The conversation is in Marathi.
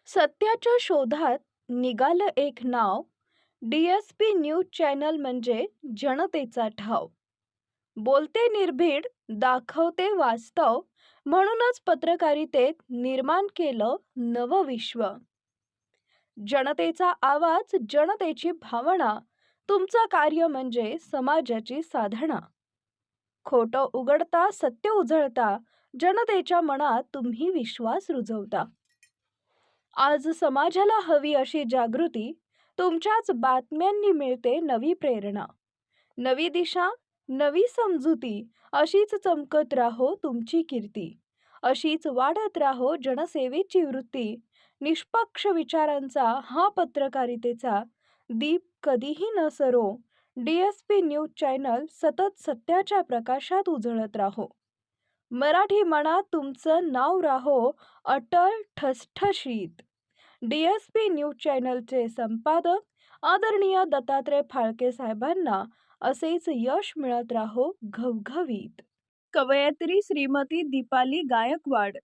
सत्याच्या शोधात निघालं एक नाव. डी-एस-पी न्यूज चॅनल म्हणजे जनतेचा ठाव. बोलते निर्भीड, दाखवते वास्तव. म्हणूनच पत्रकारितेत निर्माण केलं नवं विश्व. जनतेचा आवाज, जनतेची भावना. तुमचं कार्य म्हणजे समाजाची साधना. खोटं उघडता, सत्य उजळता. जनतेच्या मनात तुम्ही विश्वास रुजवता. आज समाजाला हवी अशी जागृती. तुमच्याच बातम्यांनी मिळते नवी प्रेरणा. नवी दिशा, नवी समजुती. अशीच चमकत राहो तुमची कीर्ती. अशीच वाढत राहो जनसेवेची वृत्ती. निष्पक्ष विचारांचा हा पत्रकारितेचा दीप कधीही न सरो. डी-एस-पी न्यूज चॅनल सतत सत्याच्या प्रकाशात उजळत राहो. मराठी मनात तुमचं नाव राहो अटल ठसठशीत. डी-एस-पी न्यूज चॅनलचे संपादक आदरणीय दत्तात्रय फाळके साहेबांना असेच यश मिळत राहो घवघवीत. कवयित्री श्रीमती दीपाली गायकवाड.